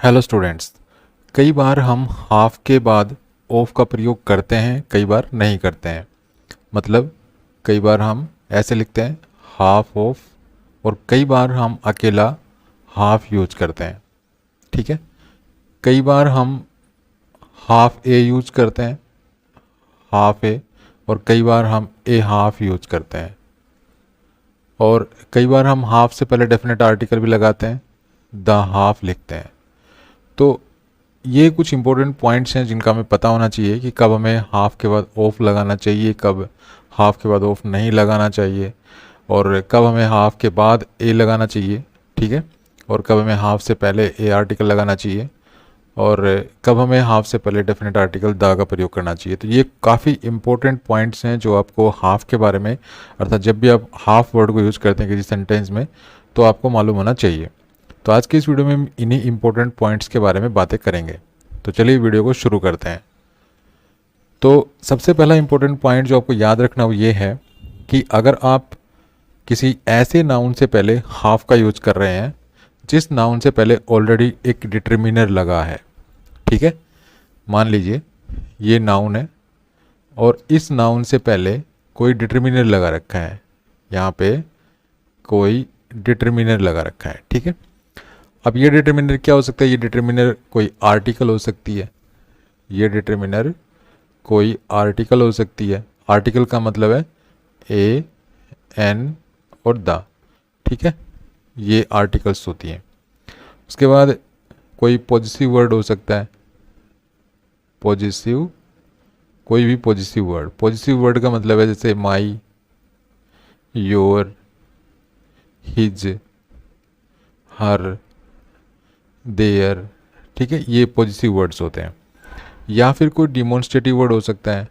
Hello students. कई बार हम half के बाद ऑफ का प्रयोग करते हैं, कई बार नहीं करते हैं। मतलब कई बार हम ऐसे लिखते हैं हाफ ऑफ, और कई बार हम अकेला हाफ यूज करते हैं। ठीक है। कई बार हम हाफ ए यूज करते हैं, हाफ ए, और कई बार हम ए हाफ यूज करते हैं। और कई बार हम हाफ से पहले डेफिनेट आर्टिकल भी लगाते हैं, द हाफ लिखते हैं। तो ये कुछ इंपॉर्टेंट पॉइंट्स हैं जिनका हमें पता होना चाहिए कि कब हमें हाफ के बाद ऑफ लगाना चाहिए, कब हाफ के बाद ऑफ नहीं लगाना चाहिए, और कब हमें हाफ के बाद ए लगाना चाहिए। ठीक है। और कब हमें हाफ से पहले ए आर्टिकल लगाना चाहिए, और कब हमें हाफ से पहले डेफिनेट आर्टिकल द का प्रयोग करना चाहिए। तो ये काफ़ी इंपॉर्टेंट पॉइंट्स हैं जो आपको हाफ के बारे में, अर्थात जब भी आप हाफ वर्ड को यूज़ करते हैं किसी सेंटेंस में, तो आपको मालूम होना चाहिए। तो आज के इस वीडियो में हम इन्हीं इंपॉर्टेंट पॉइंट्स के बारे में बातें करेंगे। तो चलिए वीडियो को शुरू करते हैं। तो सबसे पहला इंपॉर्टेंट पॉइंट जो आपको याद रखना वो ये है कि अगर आप किसी ऐसे नाउन से पहले हाफ का यूज कर रहे हैं जिस नाउन से पहले ऑलरेडी एक डिटर्मिनर लगा है। ठीक है। मान लीजिए ये नाउन है और इस नाउन से पहले कोई डिटर्मिनर लगा रखा है, यहाँ पे कोई डिटर्मिनर लगा रखा है। ठीक है। अब ये डिटर्मिनर क्या हो सकता है? ये डिटर्मिनर कोई आर्टिकल हो सकती है, ये डिटर्मिनर कोई आर्टिकल हो सकती है। आर्टिकल का मतलब है ए, एन और द। ठीक है। ये आर्टिकल्स होती हैं। उसके बाद कोई पॉजिटिव वर्ड हो सकता है, पॉजिटिव, कोई भी पॉजिटिव वर्ड। पॉजिटिव वर्ड का मतलब है जैसे माई, योर, हिज, हर, देयर। ठीक है। ये पॉजिटिव वर्ड्स होते हैं। या फिर कोई डिमॉन्स्ट्रेटिव वर्ड हो सकता है,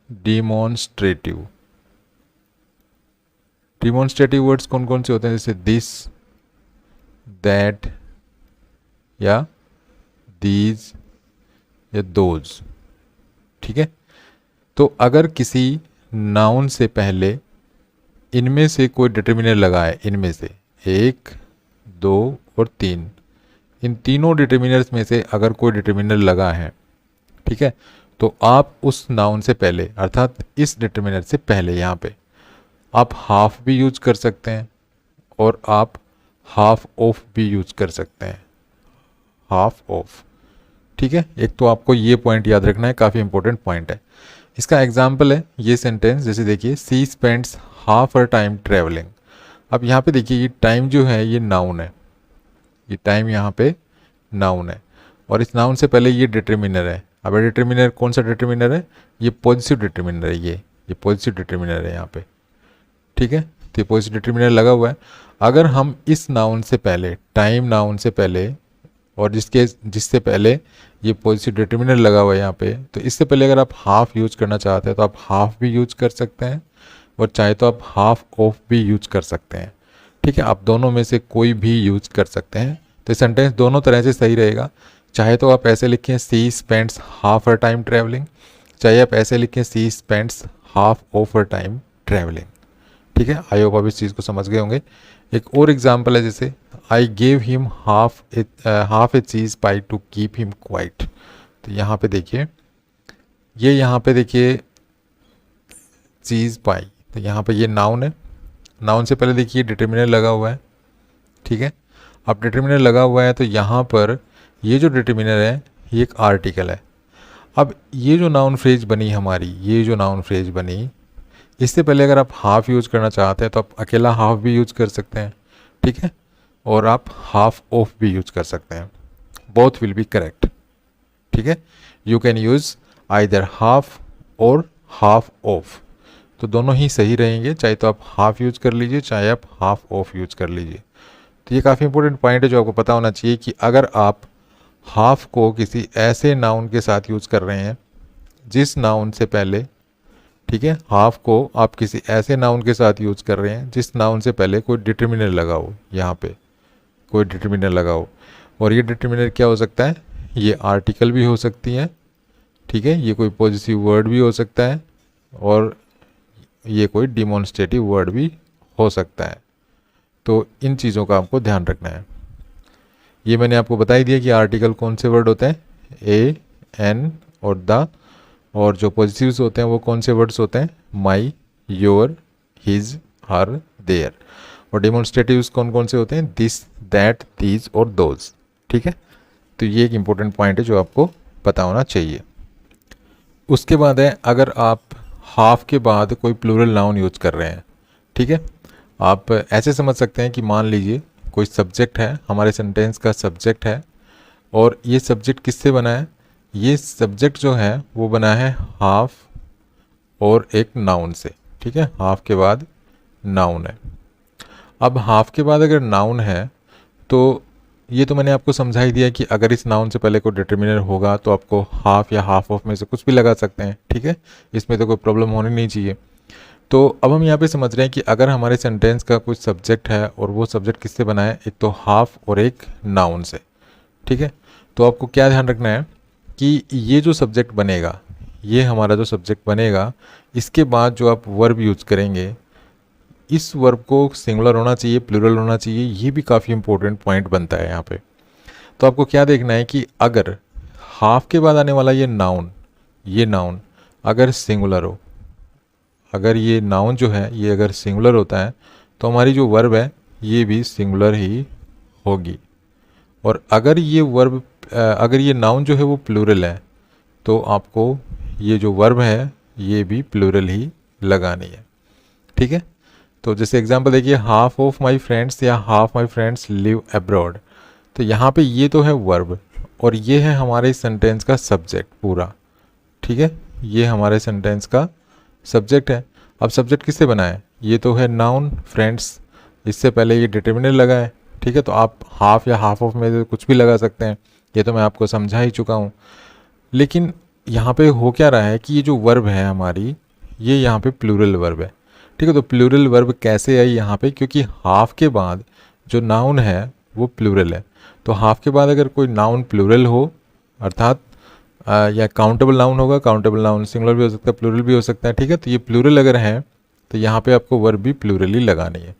डिमॉन्स्ट्रेटिव। डिमॉन्स्ट्रेटिव वर्ड्स कौन कौन से होते हैं? जैसे दिस, दैट, या दीज, या दोज। ठीक है। तो अगर किसी नाउन से पहले इनमें से कोई डिटर्मिनर लगा है, इनमें से एक, दो और तीन, इन तीनों डिटर्मिनर्स में से अगर कोई डिटर्मिनर लगा है, ठीक है, तो आप उस नाउन से पहले, अर्थात इस डिटर्मिनर से पहले, यहाँ पे आप हाफ भी यूज कर सकते हैं और आप हाफ ऑफ भी यूज कर सकते हैं, हाफ ऑफ। ठीक है। एक तो आपको ये पॉइंट याद रखना है, काफ़ी इंपॉर्टेंट पॉइंट है। इसका एग्जाम्पल है ये सेंटेंस, जैसे देखिए सी spends half her time travelling. अब यहाँ पे देखिए ये टाइम जो है ये नाउन है, ये टाइम यहाँ पे नाउन है, और इस नाउन से पहले ये डिटर्मिनर है। अब ये डिटर्मिनर कौन सा डिटर्मिनर है? ये पॉजिटिव डिटर्मिनर है, ये पॉजिटिव डिटर्मिनर है यहाँ पे। ठीक है। तो ये पॉजिटिव डिटर्मिनर लगा हुआ है। अगर हम इस नाउन से पहले, टाइम नाउन से पहले, और जिससे पहले ये पॉजिटिव डिटर्मिनर लगा हुआ है यहाँ पे, तो इससे पहले अगर आप हाफ यूज करना चाहते हैं तो आप हाफ भी यूज कर सकते हैं, और चाहे तो आप हाफ ऑफ भी यूज कर सकते हैं। ठीक है। आप दोनों में से कोई भी यूज कर सकते हैं। तो सेंटेंस दोनों तरह से सही रहेगा। चाहे तो आप ऐसे लिखें she spends half her time travelling, चाहे आप ऐसे लिखें she spends half of her time travelling. ठीक है। आई होप आप इस चीज़ को समझ गए होंगे। एक और एग्जाम्पल है, जैसे आई गेव हिम हाफ ए चीज पाई टू कीप हिम क्वाइट। तो यहाँ पे देखिए, ये यहाँ पे देखिए चीज़ पाई, तो यहाँ पे ये नाउन है। नाउन से पहले देखिए डिटर्मिनर लगा हुआ है। ठीक है। अब डिटर्मिनर लगा हुआ है तो यहाँ पर ये जो डिटर्मिनर है ये एक आर्टिकल है। अब ये जो नाउन फ्रेज बनी हमारी, ये जो नाउन फ्रेज बनी, इससे पहले अगर आप हाफ यूज करना चाहते हैं तो आप अकेला हाफ भी यूज कर सकते हैं। ठीक है। और आप हाफ ऑफ भी यूज कर सकते हैं। Both will be correct. ठीक है। You can use either half और हाफ ऑफ, तो दोनों ही सही रहेंगे। चाहे तो आप हाफ यूज कर लीजिए, चाहे आप हाफ ऑफ यूज कर लीजिए। तो ये काफ़ी इंपॉर्टेंट पॉइंट है जो आपको पता होना चाहिए कि अगर आप हाफ को किसी ऐसे नाउन के साथ यूज कर रहे हैं जिस नाउन से पहले, ठीक है, हाफ को आप किसी ऐसे नाउन के साथ यूज कर रहे हैं जिस नाउन से पहले कोई डिटर्मिनर लगा हो, यहाँ पे कोई डिटर्मिनर लगा हो। और ये डिटर्मिनर क्या हो सकता है? ये आर्टिकल भी हो सकती है। ठीक है। ये कोई पॉजिटिव वर्ड भी हो सकता है, और ये कोई डिमॉन्स्ट्रेटिव वर्ड भी हो सकता है। तो इन चीज़ों का आपको ध्यान रखना है। ये मैंने आपको बता ही दिया कि आर्टिकल कौन से वर्ड होते हैं, ए, एन और द, और जो पॉजिटिव्स होते हैं वो कौन से वर्ड्स होते हैं, माई, योर, हिज, हर, देयर, और डेमोन्स्ट्रेटिव्स कौन कौन से होते हैं, दिस, दैट, दीज और दोज। ठीक है, तो ये एक इम्पोर्टेंट पॉइंट है जो आपको पता होना चाहिए। उसके बाद है, अगर आप हाफ के बाद कोई प्लूरल नाउन यूज कर रहे हैं, ठीक है, आप ऐसे समझ सकते हैं कि मान लीजिए कोई सब्जेक्ट है, हमारे सेंटेंस का सब्जेक्ट है, और ये सब्जेक्ट किससे बना है, ये सब्जेक्ट जो है वो बना है हाफ और एक नाउन से। ठीक है, हाफ के बाद नाउन है। अब हाफ के बाद अगर नाउन है तो ये तो मैंने आपको समझा ही दिया कि अगर इस नाउन से पहले कोई डिटर्मिनर होगा तो आपको हाफ या हाफ ऑफ में से कुछ भी लगा सकते हैं। ठीक है, इसमें तो कोई प्रॉब्लम होनी नहीं चाहिए। तो अब हम यहाँ पे समझ रहे हैं कि अगर हमारे सेंटेंस का कुछ सब्जेक्ट है और वो सब्जेक्ट किससे बना है, एक तो हाफ और एक नाउन से। ठीक है, तो आपको क्या ध्यान रखना है कि ये जो सब्जेक्ट बनेगा, ये हमारा जो सब्जेक्ट बनेगा, इसके बाद जो आप वर्ब यूज करेंगे, इस वर्ब को सिंगुलर होना चाहिए, प्लूरल होना चाहिए। ये भी काफ़ी इंपॉर्टेंट पॉइंट बनता है यहाँ पे। तो आपको क्या देखना है कि अगर हाफ के बाद आने वाला ये नाउन अगर सिंगुलर हो, अगर ये नाउन जो है ये अगर सिंगुलर होता है तो हमारी जो वर्ब है ये भी सिंगुलर ही होगी। और अगर ये वर्ब अगर ये नाउन जो है वो प्लूरल है तो आपको ये जो वर्ब है ये भी प्लूरल ही लगानी है। ठीक है, तो जैसे एग्जांपल देखिए, हाफ ऑफ माय फ्रेंड्स या half my friends live abroad. तो यहाँ पे ये तो है वर्ब और ये है हमारे सेंटेंस का सब्जेक्ट पूरा। ठीक है, ये हमारे सेंटेंस का सब्जेक्ट है। अब सब्जेक्ट किससे बना है, ये तो है नाउन फ्रेंड्स, इससे पहले ये डिटर्मिनर लगा है। ठीक है, तो आप हाफ या हाफ ऑफ में कुछ भी लगा सकते हैं, ये तो मैं आपको समझा ही चुका हूँ। लेकिन यहाँ पे हो क्या रहा है कि ये जो वर्ब है हमारी, ये यहाँ पे प्लूरल वर्ब है। ठीक है, तो प्लूरल वर्ब कैसे आई यहाँ पे, क्योंकि हाफ के बाद जो नाउन है वो प्लूरल है। तो हाफ के बाद अगर कोई नाउन प्लूरल हो, अर्थात या काउंटेबल नाउन होगा, काउंटेबल नाउन सिंगुलर भी हो सकता है, प्लूरल भी हो सकता है। ठीक है, तो ये प्लूरल अगर है तो यहाँ पे आपको वर्ब भी प्लूरल ही लगानी है।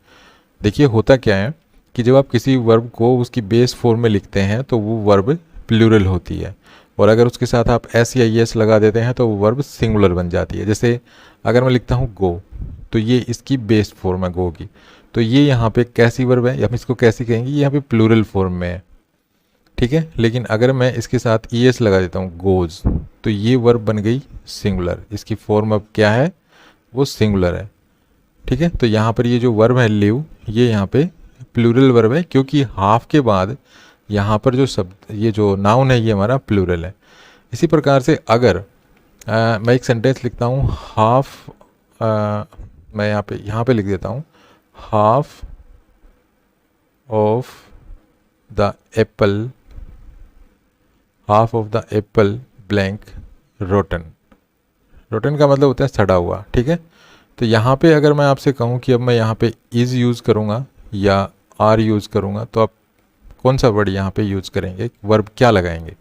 देखिए होता क्या है कि जब आप किसी वर्ब को उसकी बेस फॉर्म में लिखते हैं तो वो वर्ब प्लूरल होती है, और अगर उसके साथ आप एस या एस लगा देते हैं तो वो वर्ब सिंगुलर बन जाती है। जैसे अगर मैं लिखता हूँ गो, तो ये इसकी बेस फॉर्म है गो की, तो ये यहाँ पे कैसी वर्ब है, या हम इसको कैसी कहेंगे, ये यहाँ पे प्लूरल फॉर्म में है। ठीक है, लेकिन अगर मैं इसके साथ ई एस लगा देता हूँ गोज, तो ये वर्ब बन गई सिंगुलर, इसकी फॉर्म अब क्या है, वो सिंगुलर है। ठीक है, तो यहाँ पर ये जो वर्ब है लिव, ये यहाँ पे प्लूरल वर्ब है, क्योंकि हाफ के बाद यहाँ पर जो शब्द, ये जो नाउन है ये हमारा प्लूरल है। इसी प्रकार से अगर मैं एक सेंटेंस लिखता हूँ हाफ, मैं यहाँ पे लिख देता हूँ, half of the Apple, half of the Apple blank rotten. Rotten का मतलब होता है सड़ा हुआ। ठीक है, तो यहाँ पे अगर मैं आपसे कहूँ कि अब मैं यहाँ पे इज़ यूज़ करूँगा या आर यूज़ करूँगा, तो आप कौन सा वर्ड यहाँ पे यूज़ करेंगे, वर्ब क्या लगाएंगे।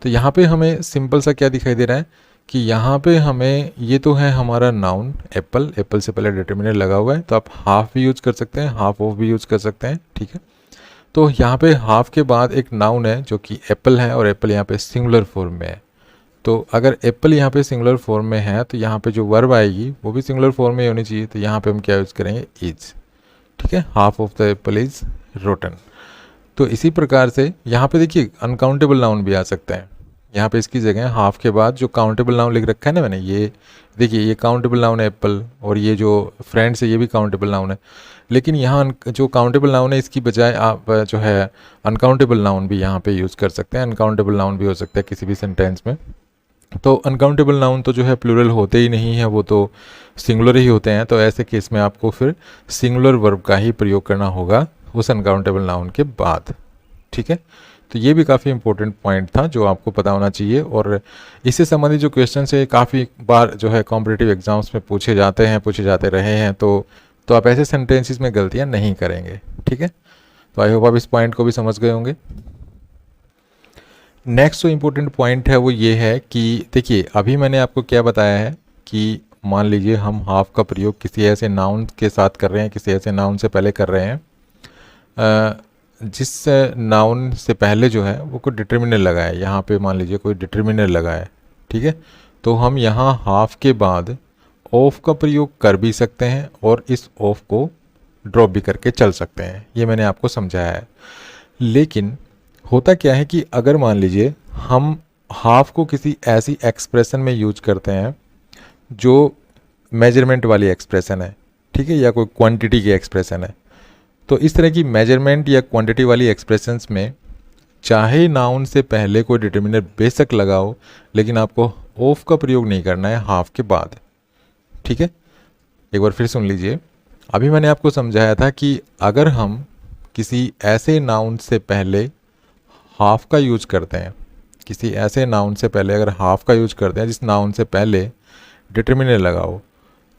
तो यहाँ पे हमें सिंपल सा क्या दिखाई दे रहा है कि यहाँ पे हमें, ये तो है हमारा नाउन एप्पल, एप्पल से पहले डिटर्मिनर लगा हुआ है, तो आप हाफ भी यूज़ कर सकते हैं, हाफ ऑफ भी यूज़ कर सकते हैं। ठीक है, तो यहाँ पे हाफ के बाद एक नाउन है जो कि एप्पल है, और एप्पल यहाँ पे सिंगुलर फॉर्म में है। तो अगर एप्पल यहाँ पे सिंगुलर फॉर्म में है तो यहाँ पे जो वर्ब आएगी वो भी सिंगुलर फॉर्म में होनी चाहिए। तो यहाँ पे हम क्या यूज़ करेंगे, इज। ठीक है, half of the Apple is rotten. तो इसी प्रकार से यहाँ पे देखिए अनकाउंटेबल नाउन भी आ सकता है। यहाँ पे इसकी जगह हाफ के बाद जो काउंटेबल नाउन लिख रखा है ना मैंने, ये देखिए ये काउंटेबल नाउन है एप्पल, और ये जो फ्रेंड्स है ये भी काउंटेबल नाउन है। लेकिन यहाँ जो काउंटेबल नाउन है इसकी बजाय आप जो है अनकाउंटेबल नाउन भी यहाँ पे यूज़ कर सकते हैं। अनकाउंटेबल नाउन भी हो सकता है किसी भी सेंटेंस में। तो अनकाउंटेबल नाउन तो जो है प्लूरल होते ही नहीं है, वो तो सिंगुलर ही होते हैं। तो ऐसे केस में आपको फिर सिंगुलर वर्ब का ही प्रयोग करना होगा उस अनकाउंटेबल नाउन के बाद। ठीक है, तो ये भी काफ़ी इंपॉर्टेंट पॉइंट था जो आपको पता होना चाहिए। और इससे संबंधित जो क्वेश्चन है काफ़ी बार जो है कॉम्पिटिटिव एग्जाम्स में पूछे जाते हैं, पूछे जाते रहे हैं। तो आप ऐसे सेंटेंसेस में गलतियाँ नहीं करेंगे। ठीक है, तो आई होप आप इस पॉइंट को भी समझ गए होंगे। नेक्स्ट जो इम्पोर्टेंट पॉइंट है वो ये है कि देखिए अभी मैंने आपको क्या बताया है कि मान लीजिए हम हाफ का प्रयोग किसी ऐसे नाउन के साथ कर रहे हैं, किसी ऐसे नाउन से पहले कर रहे हैं जिस नाउन से पहले जो है वो कोई डिटर्मिनर लगा है, यहाँ पे मान लीजिए कोई डिटर्मिनर लगा है, ठीक है, तो हम यहाँ हाफ के बाद ऑफ का प्रयोग कर भी सकते हैं और इस ऑफ को ड्रॉप भी करके चल सकते हैं, ये मैंने आपको समझाया है। लेकिन होता क्या है कि अगर मान लीजिए हम हाफ को किसी ऐसी एक्सप्रेशन में यूज करते हैं जो मेजरमेंट वाली एक्सप्रेशन है, ठीक है, या कोई क्वांटिटी की एक्सप्रेशन है, तो इस तरह की मेजरमेंट या क्वांटिटी वाली एक्सप्रेशंस में चाहे नाउन से पहले कोई डिटर्मिनर बेशक लगा हो, लेकिन आपको ऑफ का प्रयोग नहीं करना है हाफ के बाद, ठीक है। एक बार फिर सुन लीजिए, अभी मैंने आपको समझाया था कि अगर हम किसी ऐसे नाउन से पहले हाफ का यूज करते हैं, किसी ऐसे नाउन से पहले अगर हाफ का यूज करते हैं जिस नाउन से पहले डिटर्मिनर लगा हो,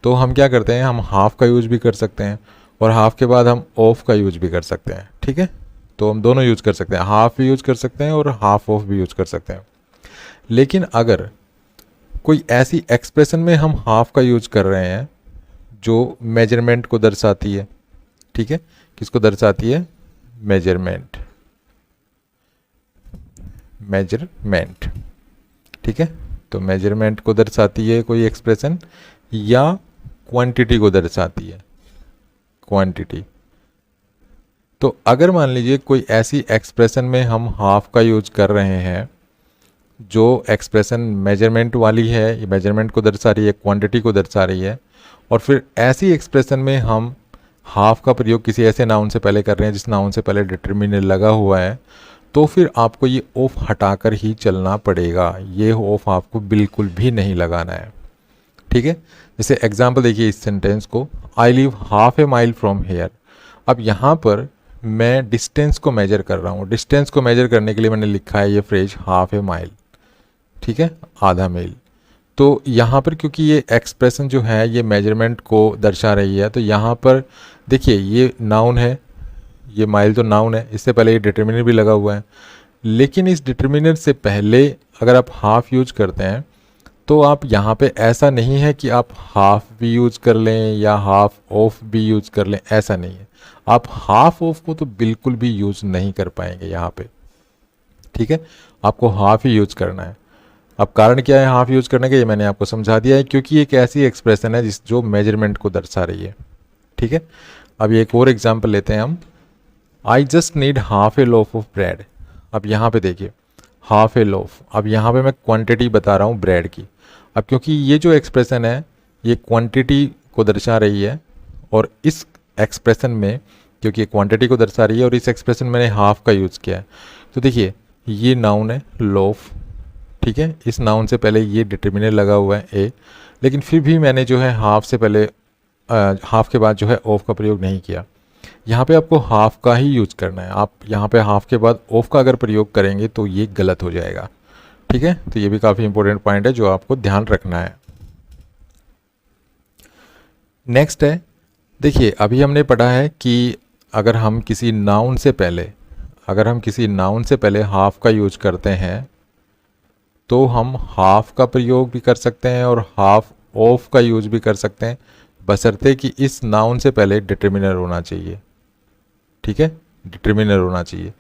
तो हम क्या करते हैं, हम हाफ का यूज भी कर सकते हैं और हाफ के बाद हम ऑफ का यूज भी कर सकते हैं, ठीक है। तो हम दोनों यूज कर सकते हैं, हाफ भी यूज कर सकते हैं और हाफ ऑफ भी यूज कर सकते हैं। लेकिन अगर कोई ऐसी एक्सप्रेशन में हम हाफ का यूज कर रहे हैं जो मेजरमेंट को दर्शाती है, ठीक है, किसको दर्शाती है, मेजरमेंट, मेजरमेंट, ठीक है, तो मेजरमेंट को दर्शाती है कोई एक्सप्रेशन या क्वांटिटी को दर्शाती है, क्वांटिटी। तो अगर मान लीजिए कोई ऐसी एक्सप्रेशन में हम हाफ का यूज कर रहे हैं जो एक्सप्रेशन मेजरमेंट वाली है, ये मेजरमेंट को दर्शा रही है, क्वांटिटी को दर्शा रही है, और फिर ऐसी एक्सप्रेशन में हम हाफ का प्रयोग किसी ऐसे नाउन से पहले कर रहे हैं जिस नाउन से पहले डिटर्मिनर लगा हुआ है, तो फिर आपको ये ऑफ हटाकर ही चलना पड़ेगा, ये ऑफ आपको बिल्कुल भी नहीं लगाना है, ठीक है। जैसे एग्जाम्पल देखिए इस सेंटेंस को, I live half A mile from here. अब यहाँ पर मैं डिस्टेंस को मेजर कर रहा हूँ, डिस्टेंस को मेजर करने के लिए मैंने लिखा है ये फ्रेज हाफ ए माइल, ठीक है, आधा मील। तो यहाँ पर क्योंकि ये एक्सप्रेशन जो है ये मेजरमेंट को दर्शा रही है, तो यहाँ पर देखिए ये नाउन है, ये माइल तो नाउन है, इससे पहले ये डिटर्मिनर भी लगा हुआ है, लेकिन इस डिटर्मिनर से पहले अगर आप हाफ यूज करते हैं तो आप यहाँ पे ऐसा नहीं है कि आप हाफ भी यूज कर लें या हाफ ऑफ भी यूज कर लें, ऐसा नहीं है, आप हाफ ऑफ को तो बिल्कुल भी यूज नहीं कर पाएंगे यहाँ पे, ठीक है, आपको हाफ ही यूज करना है। अब कारण क्या है हाफ यूज करने का, ये मैंने आपको समझा दिया है, क्योंकि एक ऐसी एक्सप्रेशन है जो मेजरमेंट को दर्शा रही है, ठीक है। अब एक और एग्जाम्पल लेते हैं हम, I just need half A loaf of bread. अब यहाँ पे देखिए हाफ ए लोफ, अब यहाँ पे मैं क्वांटिटी बता रहा हूँ ब्रेड की। अब क्योंकि ये जो एक्सप्रेशन है ये क्वांटिटी को दर्शा रही है, और इस एक्सप्रेशन में क्योंकि ये क्वांटिटी को दर्शा रही है और इस एक्सप्रेशन में मैंने हाफ का यूज़ किया है, तो देखिए ये नाउन है लोफ, ठीक है, इस नाउन से पहले ये डिटर्मिनर लगा हुआ है ए, लेकिन फिर भी मैंने जो है हाफ से पहले हाफ के बाद जो है ऑफ का प्रयोग नहीं किया। यहाँ पे आपको हाफ का ही यूज करना है, आप यहाँ पे हाफ के बाद ऑफ का अगर प्रयोग करेंगे तो ये गलत हो जाएगा, ठीक है। तो ये भी काफ़ी इंपॉर्टेंट पॉइंट है जो आपको ध्यान रखना है। नेक्स्ट है, देखिए अभी हमने पढ़ा है कि अगर हम किसी नाउन से पहले हाफ का यूज करते हैं तो हम हाफ का प्रयोग भी कर सकते हैं और हाफ ऑफ का यूज भी कर सकते हैं, बशर्ते कि इस नाउन से पहले डिटर्मिनर होना चाहिए, ठीक है, डिटर्मिनर होना चाहिए।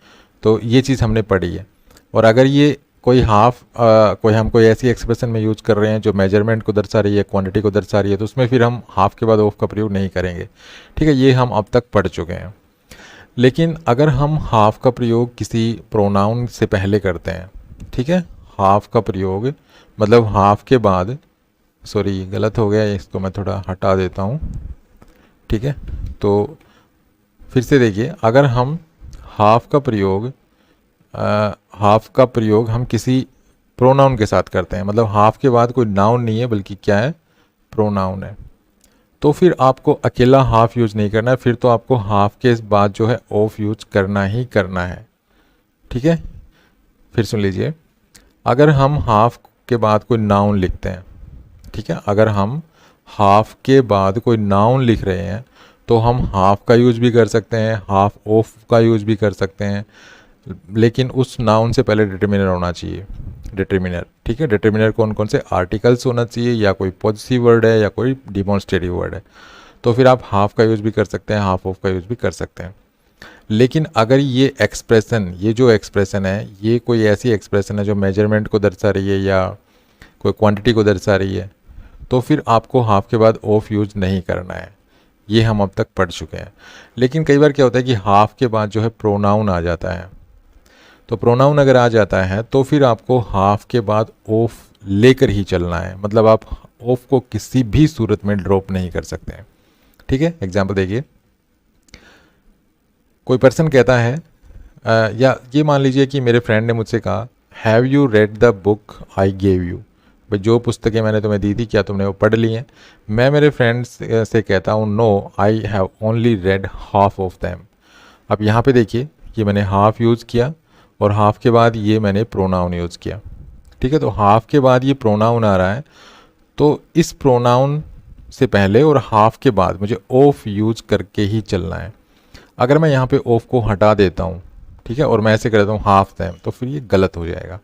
तो ये चीज़ हमने पढ़ी है। और अगर ये कोई हम कोई ऐसी एक्सप्रेशन में यूज कर रहे हैं जो मेजरमेंट को दर्शा रही है, क्वांटिटी को दर्शा रही है, तो उसमें फिर हम हाफ के बाद ऑफ का प्रयोग नहीं करेंगे, ठीक है, ये हम अब तक पढ़ चुके हैं। लेकिन अगर हम हाफ का प्रयोग किसी प्रोनाउन से पहले करते हैं, ठीक है, हाफ का प्रयोग मतलब हाफ के बाद, सॉरी गलत हो गया, इसको मैं थोड़ा हटा देता हूँ, ठीक है। तो फिर से देखिए, अगर हम हाफ का प्रयोग हम किसी प्रोनाउन के साथ करते हैं, मतलब हाफ के बाद कोई नाउन नहीं है बल्कि क्या है, प्रोनाउन है, तो फिर आपको अकेला हाफ यूज नहीं करना है, फिर तो आपको हाफ के बाद जो है ऑफ यूज करना ही करना है, ठीक है। फिर सुन लीजिए, अगर हम हाफ के बाद कोई नाउन लिखते हैं, ठीक है, अगर हम हाफ के बाद कोई नाउन लिख रहे हैं तो हम हाफ का यूज भी कर सकते हैं, हाफ ऑफ का यूज भी कर सकते हैं, लेकिन उस नाउन से पहले डिटर्मिनर होना चाहिए, डिटर्मिनर, ठीक है। डिटर्मिनर कौन कौन से आर्टिकल्स होना चाहिए, या कोई पॉजिटिव वर्ड है या कोई डिमॉन्स्ट्रेटिव वर्ड है, तो फिर आप हाफ का यूज भी कर सकते हैं, हाफ ऑफ का यूज भी कर सकते हैं। लेकिन अगर ये एक्सप्रेशन, ये जो एक्सप्रेशन है, ये कोई ऐसी एक्सप्रेशन है जो मेजरमेंट को दर्शा रही है या कोई क्वांटिटी को दर्शा रही है, तो फिर आपको हाफ के बाद ऑफ यूज नहीं करना है। ये हम अब तक पढ़ चुके हैं। लेकिन कई बार क्या होता है कि हाफ के बाद जो है प्रोनाउन आ जाता है, तो प्रोनाउन अगर आ जाता है तो फिर आपको हाफ के बाद ऑफ लेकर ही चलना है, मतलब आप ऑफ को किसी भी सूरत में ड्रॉप नहीं कर सकते हैं। ठीक है, एग्जाम्पल देखिए, कोई पर्सन कहता है या ये मान लीजिए कि मेरे फ्रेंड ने मुझसे कहा, have you read the book I gave you, भाई जो पुस्तकें मैंने तुम्हें दी थी क्या तुमने वो पढ़ ली हैं। मैं मेरे फ्रेंड्स से कहता हूँ, no I have only read half of them. अब यहाँ पे देखिए, ये मैंने हाफ यूज़ किया और हाफ के बाद ये मैंने प्रोनाउन यूज़ किया। ठीक है, तो हाफ के बाद ये प्रोनाउन आ रहा है, तो इस प्रोनाउन से पहले और हाफ के बाद मुझे ऑफ यूज करके ही चलना है। अगर मैं यहाँ पे ऑफ को हटा देता हूँ, ठीक है, और मैं ऐसे कर देता हूँ हाफ दैम, तो फिर ये गलत हो जाएगा।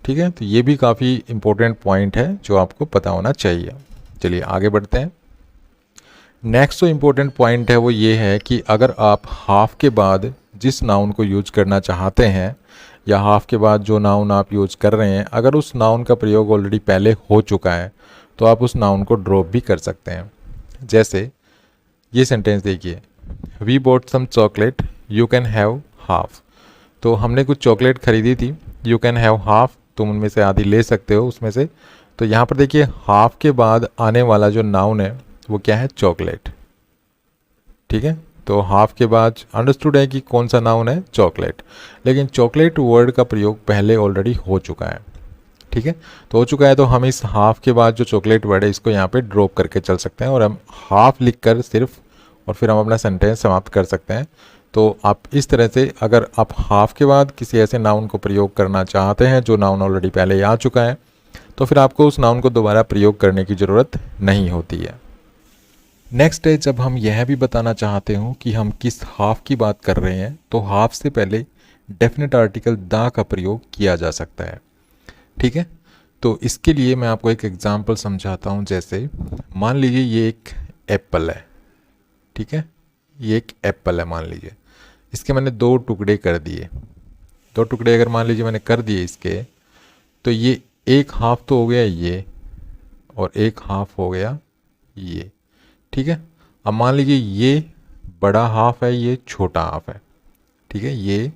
ठीक है, तो ये भी काफ़ी इंपॉर्टेंट पॉइंट है जो आपको पता होना चाहिए। चलिए आगे बढ़ते हैं। नेक्स्ट जो इम्पोर्टेंट पॉइंट है वो ये है कि अगर आप हाफ के बाद जिस नाउन को यूज करना चाहते हैं या हाफ के बाद जो नाउन आप यूज कर रहे हैं, अगर उस नाउन का प्रयोग ऑलरेडी पहले हो चुका है तो आप उस नाउन को ड्रॉप भी कर सकते हैं। जैसे ये सेंटेंस देखिए, we bought some chocolate you can have half. तो हमने कुछ चॉकलेट खरीदी थी, यू कैन हैव हाफ, तुम उनमें से आधी ले सकते हो उसमें से। तो यहाँ पर देखिए हाफ के बाद आने वाला जो नाउन है वो क्या है, चॉकलेट। ठीक है, तो हाफ के बाद अंडरस्टूड है कि कौन सा नाउन है, चॉकलेट। लेकिन चॉकलेट वर्ड का प्रयोग पहले ऑलरेडी हो चुका है। ठीक है, तो हो चुका है, तो हम इस हाफ के बाद जो चॉकलेट वर्ड है इसको यहाँ पे ड्रॉप करके चल सकते हैं और हम हाफ लिख कर सिर्फ, और फिर हम अपना सेंटेंस समाप्त कर सकते हैं। तो आप इस तरह से अगर आप हाफ के बाद किसी ऐसे नाउन को प्रयोग करना चाहते हैं जो नाउन ऑलरेडी पहले आ चुका है, तो फिर आपको उस नाउन को दोबारा प्रयोग करने की ज़रूरत नहीं होती है। नेक्स्ट है, जब हम यह भी बताना चाहते हो कि हम किस हाफ की बात कर रहे हैं, तो हाफ से पहले डेफिनेट आर्टिकल द का प्रयोग किया जा सकता है। ठीक है, तो इसके लिए मैं आपको एक एग्जांपल समझाता हूँ। जैसे मान लीजिए ये एक एप्पल है। ठीक है, ये एक एप्पल है मान लीजिए, इसके मैंने 2 टुकड़े कर दिए। 2 टुकड़े अगर मान लीजिए मैंने कर दिए इसके, तो ये एक हाफ तो हो गया ये और एक हाफ हो गया ये। ठीक है, अब मान लीजिए ये बड़ा हाफ है, ये छोटा हाफ है। ठीक है, ये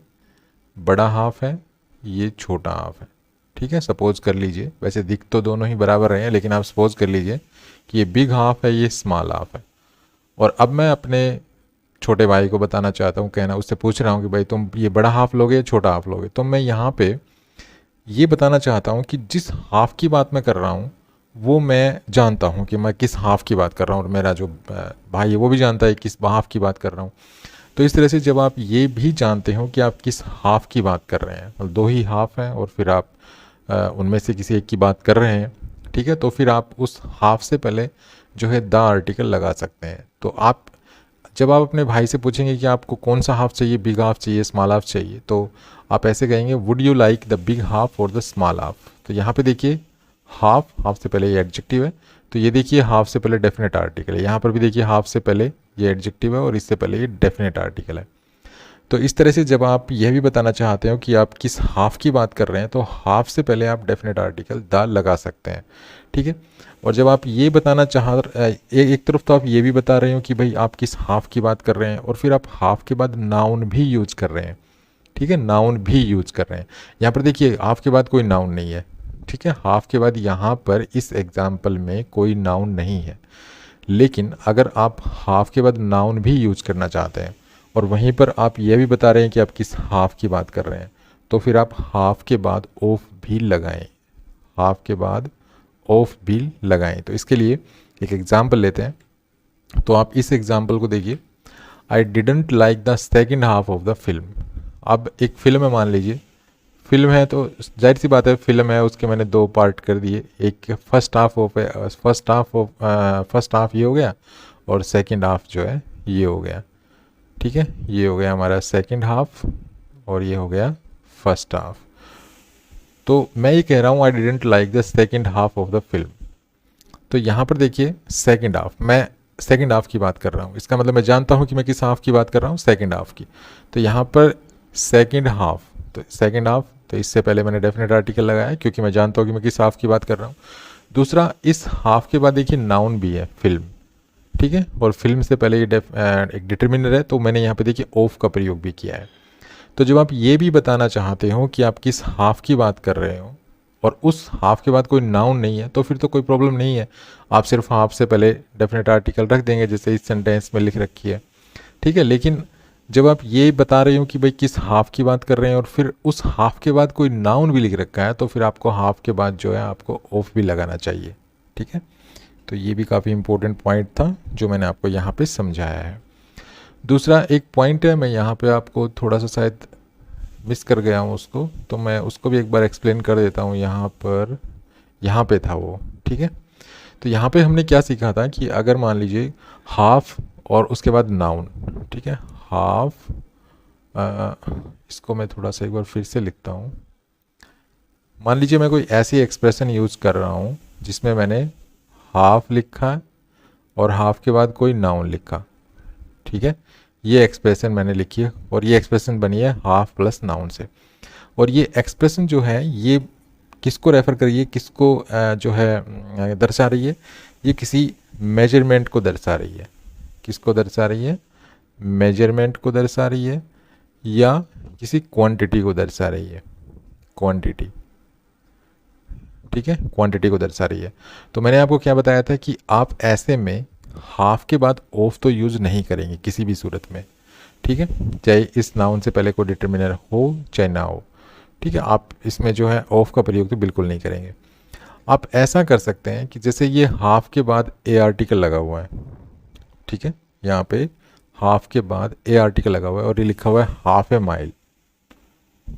बड़ा हाफ है, ये छोटा हाफ है। ठीक है, सपोज कर लीजिए, वैसे दिख तो दोनों ही बराबर रहे हैं, लेकिन आप सपोज कर लीजिए कि ये बिग हाफ है, ये स्मॉल हाफ है। और अब मैं अपने छोटे भाई को बताना चाहता हूँ, कहना उससे पूछ रहा हूँ कि भाई तुम ये बड़ा हाफ लोगे या छोटा हाफ लोगे। तो मैं यहाँ पे ये बताना चाहता हूँ कि जिस हाफ की बात मैं कर रहा हूँ वो मैं जानता हूँ कि मैं किस हाफ की बात कर रहा हूँ, और मेरा जो भाई है वो भी जानता है किस हाफ की बात कर रहा हूँ। तो इस तरह से जब आप ये भी जानते हो कि आप किस हाफ की बात कर रहे हैं, मतलब 2 ही हाफ हैं और फिर आप उनमें से किसी एक की बात कर रहे हैं, ठीक है, तो फिर आप उस हाफ से पहले जो है द आर्टिकल लगा सकते हैं। तो आप जब आप अपने भाई से पूछेंगे कि आपको कौन सा हाफ चाहिए, बिग हाफ चाहिए, स्मॉल हाफ चाहिए, तो आप ऐसे कहेंगे, would you like the big half और द स्मॉल हाफ। तो यहाँ पे देखिए हाफ से पहले ये एडजेक्टिव है, तो ये देखिए हाफ से पहले डेफिनेट आर्टिकल है। यहाँ पर भी देखिए हाफ से पहले ये एडजेक्टिव है और इससे पहले ये डेफिनेट आर्टिकल है। तो इस तरह से जब आप यह भी बताना चाहते हो कि आप किस हाफ की बात कर रहे हैं, तो हाफ से पहले आप डेफिनेट आर्टिकल द लगा सकते हैं। ठीक है, और जब आप ये बताना एक तरफ तो आप ये भी बता रहे हो कि भाई आप किस हाफ की बात कर रहे हैं, और फिर आप हाफ के बाद नाउन भी यूज कर रहे हैं। ठीक है, नाउन भी यूज कर रहे हैं। यहाँ पर देखिए हाफ के बाद कोई नाउन नहीं है। ठीक है, हाफ के बाद यहाँ पर इस एग्जाम्पल में कोई नाउन नहीं है। लेकिन अगर आप हाफ के बाद नाउन भी यूज करना चाहते हैं और वहीं पर आप ये भी बता रहे हैं कि आप किस हाफ की बात कर रहे हैं, तो फिर आप हाफ के बाद ऑफ भी लगाएं। हाफ के बाद ऑफ भी लगाएं। तो इसके लिए एक एग्जाम्पल लेते हैं। तो आप इस एग्जाम्पल को देखिए, I didn't like the second half of the film. अब एक फिल्म है, मान लीजिए फिल्म है, तो जाहिर सी बात है फिल्म है, उसके मैंने 2 पार्ट कर दिए। एक फर्स्ट हाफ ये हो गया और सेकंड हाफ जो है ये हो गया। ठीक है, ये हो गया हमारा सेकंड हाफ और ये हो गया फर्स्ट हाफ। तो मैं ये कह रहा हूँ I didn't like the second half of the film. तो यहाँ पर देखिए सेकंड हाफ, मैं सेकंड हाफ की बात कर रहा हूँ, इसका मतलब मैं जानता हूँ कि मैं किस हाफ की बात कर रहा हूँ, सेकंड हाफ की। तो यहाँ पर सेकंड हाफ, तो सेकंड हाफ, तो इससे पहले मैंने डेफिनेट आर्टिकल लगाया क्योंकि मैं जानता हूँ कि मैं किस हाफ की बात कर रहा हूँ। दूसरा, इस हाफ के बाद देखिए नाउन भी है, फिल्म, ठीक है, और फिल्म से पहले ये एक डिटर्मिनर है, तो मैंने यहाँ पे देखिए ऑफ का प्रयोग भी किया है। तो जब आप ये भी बताना चाहते हो कि आप किस हाफ की बात कर रहे हो और उस हाफ के बाद कोई नाउन नहीं है, तो फिर तो कोई प्रॉब्लम नहीं है, आप सिर्फ हाफ से पहले डेफिनेट आर्टिकल रख देंगे जैसे इस सेंटेंस में लिख रखी है, ठीक है। लेकिन जब आप ये बता रहे हो कि भाई किस हाफ की बात कर रहे हैं और फिर उस हाफ के बाद कोई नाउन भी लिख रखा है, तो फिर आपको हाफ के बाद जो है आपको ऑफ भी लगाना चाहिए, ठीक है। तो ये भी काफ़ी इंपॉर्टेंट पॉइंट था जो मैंने आपको यहाँ पे समझाया है। दूसरा एक पॉइंट है, मैं यहाँ पे आपको थोड़ा सा शायद मिस कर गया हूँ उसको, तो मैं उसको भी एक बार एक्सप्लेन कर देता हूँ। यहाँ पे था वो, ठीक है। तो यहाँ पे हमने क्या सीखा था कि अगर मान लीजिए हाफ और उसके बाद नाउन, ठीक है, हाफ, इसको मैं थोड़ा सा एक बार फिर से लिखता हूँ। मान लीजिए मैं कोई ऐसी एक्सप्रेशन यूज़ कर रहा हूँ जिसमें मैंने हाफ लिखा और हाफ के बाद कोई नाउन लिखा, ठीक है, ये एक्सप्रेशन मैंने लिखी है और ये एक्सप्रेशन बनी है हाफ प्लस नाउन से। और ये एक्सप्रेशन जो है ये किसको रेफ़र करिए, किसको जो है दर्शा रही है, ये किसी मेजरमेंट को दर्शा रही है। किसको दर्शा रही है? मेजरमेंट को दर्शा रही है या किसी क्वांटिटी को दर्शा रही है, क्वांटिटी, ठीक है, क्वांटिटी को दर्शा रही है। तो मैंने आपको क्या बताया था कि आप ऐसे में हाफ के बाद ऑफ तो यूज़ नहीं करेंगे किसी भी सूरत में, ठीक है, चाहे इस नाउन से पहले कोई डिटर्मिनर हो चाहे ना हो, ठीक है। आप इसमें जो है ऑफ का प्रयोग तो बिल्कुल नहीं करेंगे। आप ऐसा कर सकते हैं कि जैसे ये हाफ के बाद ए आर्टिकल लगा हुआ है, ठीक है, यहाँ पे हाफ के बाद ए आर्टिकल लगा हुआ है और ये लिखा हुआ है हाफ ए माइल,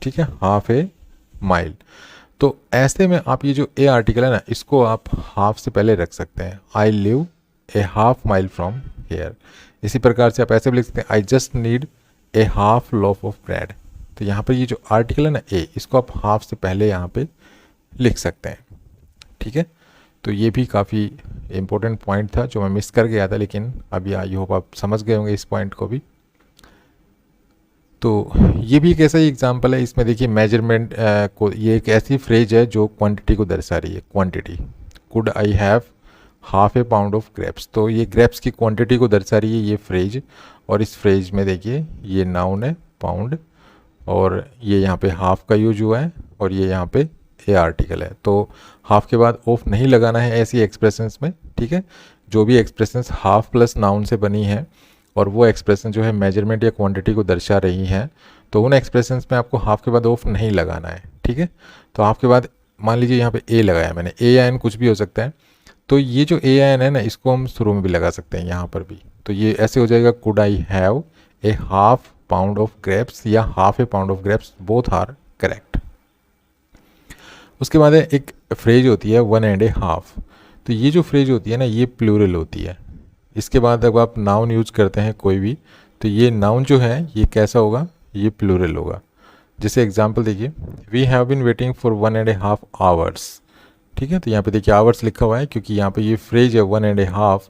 ठीक है, हाफ ए माइल। तो ऐसे में आप ये जो ए आर्टिकल है ना, इसको आप हाफ से पहले रख सकते हैं। I live A half mile from here. इसी प्रकार से आप ऐसे भी लिख सकते हैं, I just need a half loaf of bread. तो यहाँ पर ये जो आर्टिकल है ना ए, इसको आप हाफ से पहले यहाँ पे लिख सकते हैं, ठीक है। तो ये भी काफ़ी इम्पोर्टेंट पॉइंट था जो मैं मिस कर गया था, लेकिन अभी आई होप आप समझ गए होंगे इस पॉइंट को भी। तो ये भी एक ऐसा ही एग्जाम्पल है, इसमें देखिए मेजरमेंट को, ये एक ऐसी फ्रेज है जो क्वांटिटी को दर्शा रही है, quantity. Could I have half a pound of grapes, तो ये ग्रेप्स की क्वांटिटी को दर्शा रही है ये फ्रेज। और इस फ्रेज में देखिए ये नाउन है पाउंड और ये यहाँ पे हाफ का यूज हुआ है और ये यहाँ पे ए आर्टिकल है। तो हाफ के बाद ऑफ नहीं लगाना है ऐसी एक्सप्रेशंस में, ठीक है। जो भी एक्सप्रेशंस हाफ प्लस नाउन से बनी है और वो एक्सप्रेशन जो है मेजरमेंट या क्वांटिटी को दर्शा रही हैं, तो उन एक्सप्रेशंस में आपको हाफ के बाद ऑफ नहीं लगाना है, ठीक है। तो हाफ के बाद मान लीजिए यहाँ पे ए लगाया मैंने, ए या एन कुछ भी हो सकता है, तो ये जो ए या एन है ना, इसको हम शुरू में भी लगा सकते हैं यहाँ पर भी। तो ये ऐसे हो जाएगा, could I have a half pound of grapes या half a pound of grapes, both are correct. उसके बाद एक फ्रेज होती है वन एंड ए हाफ। तो ये जो फ्रेज होती है ना, ये प्लूरल होती है। इसके बाद जब आप नाउन यूज करते हैं कोई भी, तो ये नाउन जो है ये कैसा होगा, ये प्लूरल होगा। जैसे एग्जांपल देखिए, we have been waiting for 1.5 hours, ठीक है। तो यहाँ पे देखिए आवर्स लिखा हुआ है क्योंकि यहाँ पे ये फ्रेज है 1.5,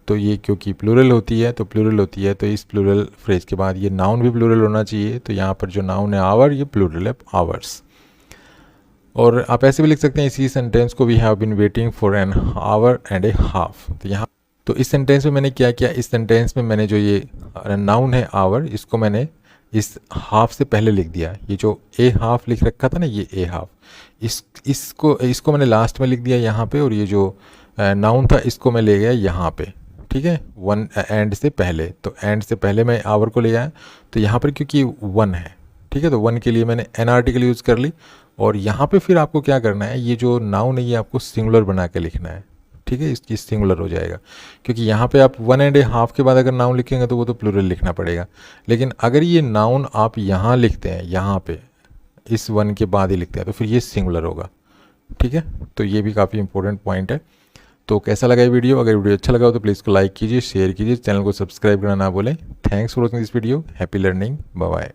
तो ये क्योंकि प्लूरल होती है तो प्लूरल होती है, तो इस प्लूरल फ्रेज के बाद ये नाउन भी प्लूरल होना चाहिए। तो यहाँ पर जो नाउन है आवर, ये प्लूरल है आवर्स। और आप ऐसे भी लिख सकते हैं इसी सेंटेंस को, we have been waiting for an hour and a half. तो यहाँ, तो इस सेंटेंस में मैंने क्या किया, इस सेंटेंस में मैंने जो ये नाउन है आवर, इसको मैंने इस हाफ से पहले लिख दिया। ये जो ए हाफ लिख रखा था ना, ये ए हाफ, इसको मैंने लास्ट में लिख दिया यहाँ पे। और ये जो नाउन था इसको मैं ले गया यहाँ पे, ठीक है, वन एंड से पहले। तो एंड से पहले मैं आवर को ले आया, तो यहाँ पर क्योंकि वन है, ठीक है, तो वन के लिए मैंने एन आर्टिकल यूज़ कर ली। और यहाँ पे फिर आपको क्या करना है, ये जो नाउन है ये आपको सिंगुलर बना के लिखना है, ठीक है, इसकी सिंगुलर हो जाएगा। क्योंकि यहाँ पे आप 1.5 के बाद अगर नाउन लिखेंगे तो वो तो प्लूरल लिखना पड़ेगा। लेकिन अगर ये नाउन आप यहाँ लिखते हैं, यहाँ पे इस वन के बाद ही लिखते हैं, तो फिर ये सिंगुलर होगा, ठीक है। तो ये भी काफ़ी इंपॉर्टेंट पॉइंट है। तो कैसा लगा ये वीडियो? अगर वीडियो अच्छा लगा हो तो प्लीज़ को लाइक कीजिए, शेयर कीजिए, चैनल को सब्सक्राइब करना ना भूलें। Thanks for watching this video. Happy learning, bye bye.